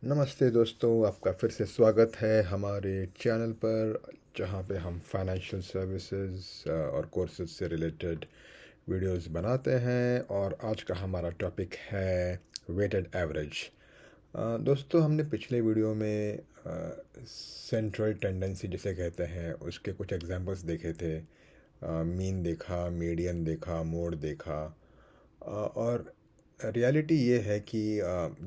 नमस्ते दोस्तों, आपका फिर से स्वागत है हमारे चैनल पर जहाँ पे हम फाइनेंशियल सर्विसेज और कोर्सेज से रिलेटेड वीडियोस बनाते हैं। और आज का हमारा टॉपिक है वेटेड एवरेज। दोस्तों, हमने पिछले वीडियो में सेंट्रल टेंडेंसी जिसे कहते हैं उसके कुछ एग्जांपल्स देखे थे। मीन देखा, मीडियन देखा, मोड देखा। और रियलिटी ये है कि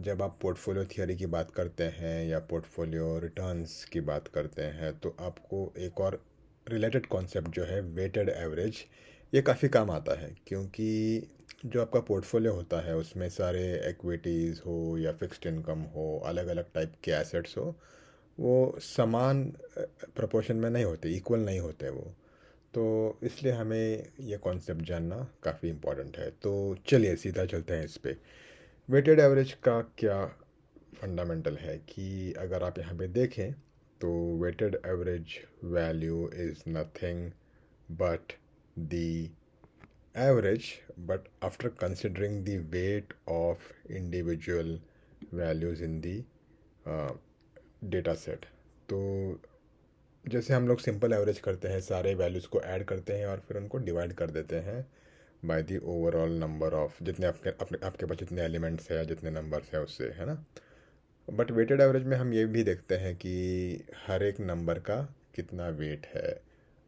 जब आप पोर्टफोलियो थियरी की बात करते हैं या पोर्टफोलियो रिटर्न्स की बात करते हैं तो आपको एक और रिलेटेड कॉन्सेप्ट जो है वेटेड एवरेज, ये काफ़ी काम आता है। क्योंकि जो आपका पोर्टफोलियो होता है उसमें सारे इक्विटीज़ हो या फिक्स्ड इनकम हो, अलग अलग टाइप के एसेट्स हो, वो समान प्रोपोर्शन में नहीं होते, इक्वल नहीं होते वो। तो इसलिए हमें ये कॉन्सेप्ट जानना काफ़ी इम्पोर्टेंट है। तो चलिए सीधा चलते हैं इस पे। वेटेड एवरेज का क्या फंडामेंटल है कि अगर आप यहाँ पे देखें तो weighted average value is nothing but the average, but after considering the weight of individual values in the data set. तो जैसे हम लोग सिंपल एवरेज करते हैं, सारे वैल्यूज़ को ऐड करते हैं और फिर उनको डिवाइड कर देते हैं by the overall number of जितने आपके पास जितने एलिमेंट्स है या जितने नंबर्स है उससे, है ना। बट वेटेड एवरेज में हम ये भी देखते हैं कि हर एक नंबर का कितना वेट है।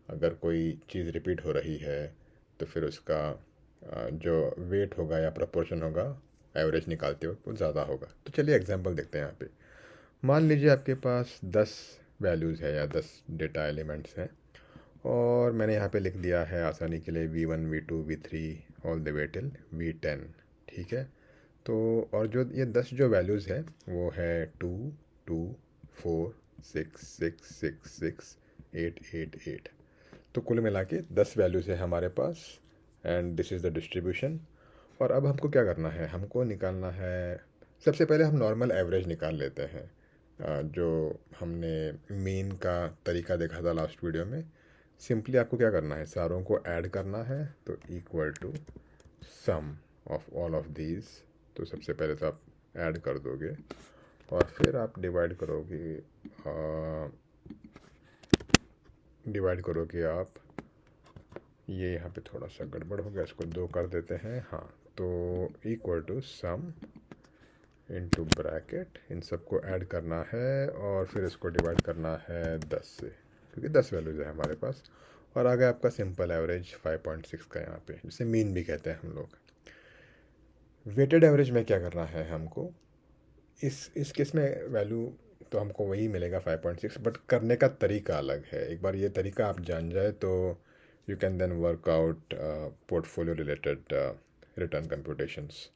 अगर कोई चीज़ रिपीट हो रही है तो फिर उसका जो वेट होगा या प्रोपोर्शन होगा एवरेज निकालते वक्त वो ज़्यादा होगा। तो चलिए एग्जांपल देखते हैं यहाँ पे। मान लीजिए आपके पास 10 वैल्यूज़ है या 10 डेटा एलिमेंट्स हैं और मैंने यहाँ पे लिख दिया है आसानी के लिए V1 V2 V3 all the way till V10। ठीक है। तो और जो ये 10 जो वैल्यूज़ है वो है 2 2 4 6 6 6 6 8 8 8। तो कुल मिला के 10 वैल्यूज़ है हमारे पास and this is the distribution. और अब हमको क्या करना है, हमको निकालना है। सबसे पहले हम नॉर्मल एवरेज निकाल लेते हैं। जो हमने मीन का तरीका देखा था लास्ट वीडियो में। सिंपली आपको क्या करना है, सारों को ऐड करना है। तो equal to sum of all of these. तो सबसे पहले तो आप ऐड कर दोगे और फिर आप डिवाइड करोगे आप। ये यहाँ पे थोड़ा सा गड़बड़ हो गया, इसको 2 कर देते हैं। हाँ, तो equal to sum into bracket, इन सबको ऐड करना है और फिर इसको डिवाइड करना है 10 से, क्योंकि 10 वैल्यूज़ है हमारे पास। और आ गया आपका सिंपल एवरेज 5.6 का यहाँ पे, जिसे मीन भी कहते हैं हम लोग। वेटेड एवरेज में क्या करना है हमको, इस केस में वैल्यू तो हमको वही मिलेगा 5.6, बट करने का तरीका अलग है। एक बार ये तरीका आप जान जाए तो you can then work out portfolio related return computations.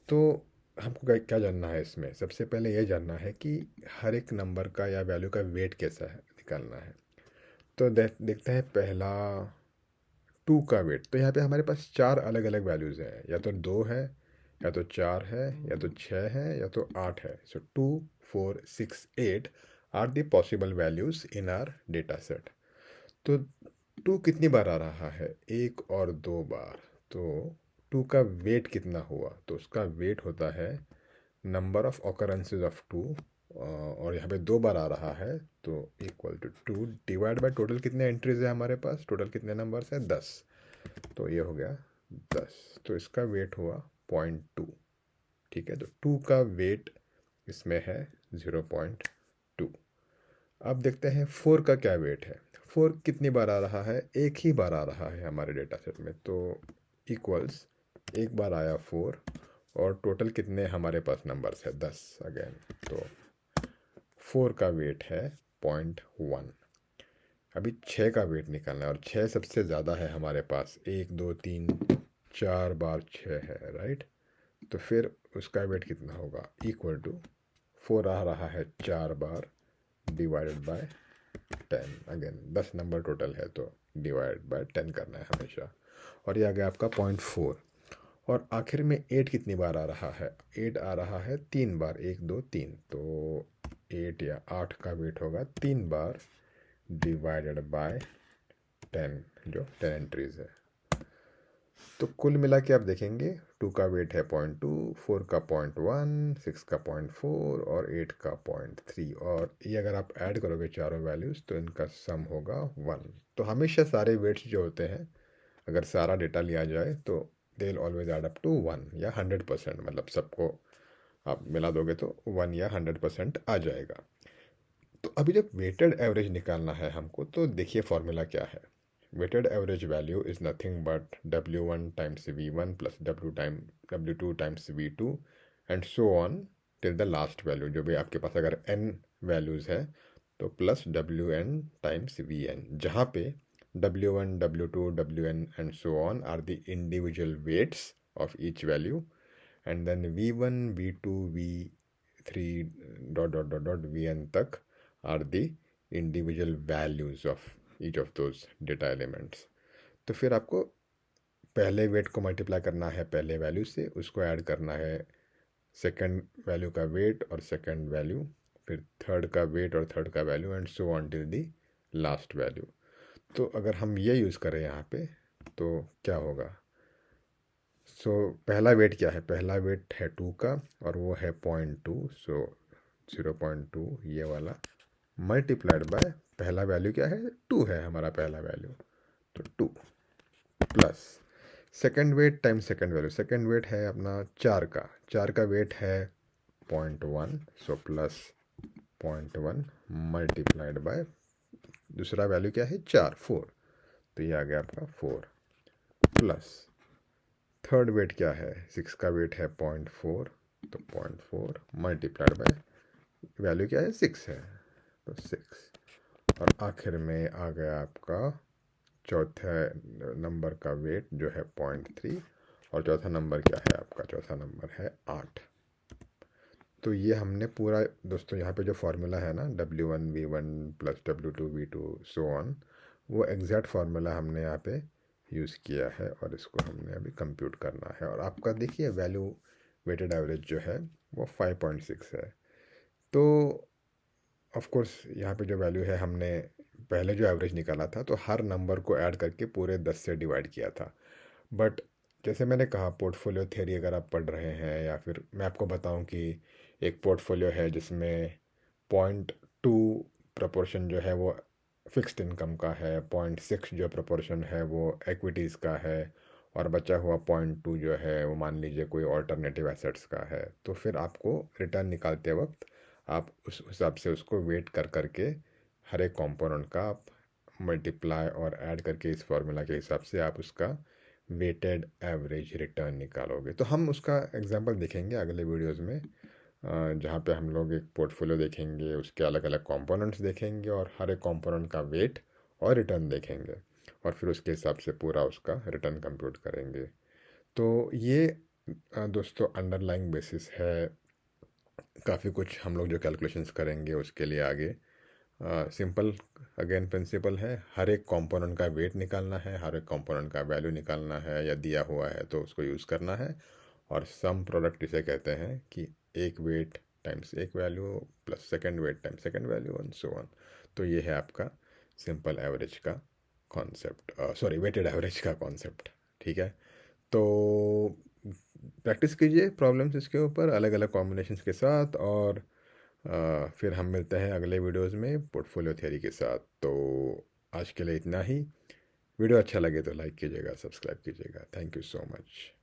तो हमको क्या क्या जानना है इसमें, सबसे पहले ये जानना है कि हर एक नंबर का या वैल्यू का वेट कैसा है निकालना है। तो देखते हैं पहला 2 का वेट। तो यहाँ पे हमारे पास 4 अलग अलग वैल्यूज़ हैं, या तो 2 है, या तो 4 है, या तो 6 है, या तो 8 है। So 2 4 6 8 are the possible values in our data set. तो 2 कितनी बार आ रहा है, 1 और 2 बार। तो 2 का वेट कितना हुआ, तो उसका वेट होता है नंबर ऑफ ऑकरेंसेज ऑफ 2। और यहाँ पे 2 बार आ रहा है तो equal to 2 divide by total कितने एंट्रीज है हमारे पास, टोटल कितने नंबर्स हैं 10। तो ये हो गया 10। तो इसका वेट हुआ 0.2। ठीक है, तो 2 का वेट इसमें है 0.2। अब देखते हैं 4 का क्या वेट है। 4 कितनी बार आ रहा है, एक ही बार आ रहा है हमारे डेटा सेट में। तो इक्वल्स, एक बार आया 4 और टोटल कितने हमारे पास नंबर्स है 10 अगेन। तो 4 का वेट है 0.1। अभी 6 का वेट निकालना है और 6 सबसे ज़्यादा है हमारे पास, 1 2 3 4 बार 6 है, राइट। तो फिर उसका वेट कितना होगा, इक्वल टू 4 आ रहा है 4 बार divided by 10। Again 10 number total है तो डिवाइड बाय 10 करना है हमेशा। और ये आ गया आपका 0.4। और आखिर में 8 कितनी बार आ रहा है, 8 आ रहा है 3 बार, 1 2 3। तो 8 या 8 का वेट होगा 3 बार डिवाइडेड बाय 10, जो 10 एंट्रीज है। तो कुल मिला के आप देखेंगे 2 का वेट है 0.2, 4 का 0.1, 6 का 0.4 और 8 का 0.3। और ये अगर आप ऐड करोगे चारों वैल्यूज़ तो इनका सम होगा 1। तो हमेशा सारे वेट्स जो होते हैं, अगर सारा डेटा लिया जाए तो they will always add up to 1 या 100%, मतलब सबको आप मिला दोगे तो 1 या 100% आ जाएगा। तो अभी जब वेटेड एवरेज निकालना है हमको, तो देखिए फॉर्मूला क्या है। Weighted average value is nothing but W1 times V1 plus W2 times V2 and so on till the last value. जो भी आपके पास अगर n वैल्यूज़ है तो प्लस WN टाइम्स VN, जहाँ पे W1, W2, WN and so on are the individual weights of each value, and then V1, V2, V3 dot Vn तक are the individual values of each of those data elements। तो फिर आपको पहले wait को multiply करना है पहले value से, उसको ऐड करना है सेकंड वैल्यू का वेट और सेकंड वैल्यू, फिर थर्ड का वेट और थर्ड का value and so on till the last value. तो अगर हम ये यूज़ करें यहाँ पे तो क्या होगा। पहला वेट क्या है, पहला वेट है 2 का और वो है 0.2। 0.2 ये वाला मल्टीप्लाइड बाय पहला वैल्यू क्या है, 2 है हमारा पहला वैल्यू, तो 2 plus second weight time second value. Second weight है अपना 4 का वेट है 0.1, प्लस 0.1 मल्टीप्लाइड बाय दूसरा वैल्यू क्या है 4, तो ये आ गया आपका 4 प्लस थर्ड वेट क्या है 6 का वेट है 0.4, तो 0.4 मल्टीप्लाइड बाय वैल्यू क्या है 6 है, तो 6। और आखिर में आ गया आपका चौथे नंबर का वेट जो है 0.3, और चौथा नंबर क्या है आपका, चौथा नंबर है 8। तो ये हमने पूरा दोस्तों यहाँ पे जो फार्मूला है ना W1 V1 plus W2 V2 so on, वो एग्जैक्ट फार्मूला हमने यहाँ पे यूज़ किया है और इसको हमने अभी कंप्यूट करना है। और आपका देखिए वैल्यू वेटेड एवरेज जो है वो 5.6 है। तो ऑफ कोर्स यहाँ पे जो वैल्यू है हमने पहले जो एवरेज निकाला था तो हर नंबर को ऐड करके पूरे 10 से डिवाइड किया था। बट जैसे मैंने कहा पोर्टफोलियो थ्योरी अगर आप पढ़ रहे हैं, या फिर मैं आपको बताऊं कि एक पोर्टफोलियो है जिसमें 0.2 प्रपोर्शन जो है वो फिक्स्ड इनकम का है, 0.6 जो प्रपोर्शन है वो एक्विटीज़ का है, और बचा हुआ 0.2 जो है वो मान लीजिए कोई ऑल्टरनेटिव एसेट्स का है। तो फिर आपको रिटर्न निकालते वक्त आप उस हिसाब से उसको वेट कर करके हर एक कंपोनेंट का आप मल्टीप्लाई और ऐड करके इस फार्मूला के हिसाब से आप उसका वेटेड एवरेज रिटर्न निकालोगे। तो हम उसका एग्जांपल देखेंगे अगले वीडियोस में, जहाँ पे हम लोग एक पोर्टफोलियो देखेंगे, उसके अलग अलग कंपोनेंट्स देखेंगे और हर एक कंपोनेंट का वेट और रिटर्न देखेंगे, और फिर उसके हिसाब से पूरा उसका रिटर्न कंप्यूट करेंगे। तो ये दोस्तों अंडरलाइंग बेसिस है। काफ़ी कुछ हम लोग जो कैलकुलेशंस करेंगे उसके लिए आगे सिंपल अगेन प्रिंसिपल है, हर एक कंपोनेंट का वेट निकालना है, हर एक कंपोनेंट का वैल्यू निकालना है, या दिया हुआ है तो उसको यूज़ करना है। और सम प्रोडक्ट इसे कहते हैं कि एक वेट टाइम्स एक value plus second weight times second value and so on. तो ये है आपका सिंपल एवरेज का कॉन्सेप्ट, सॉरी वेटेड एवरेज का कॉन्सेप्ट। ठीक है, तो प्रैक्टिस कीजिए प्रॉब्लम्स इसके ऊपर अलग अलग कॉम्बिनेशंस के साथ, और फिर हम मिलते हैं अगले वीडियोस में पोर्टफोलियो थ्योरी के साथ। तो आज के लिए इतना ही। वीडियो अच्छा लगे तो लाइक कीजिएगा, सब्सक्राइब कीजिएगा। Thank you so much.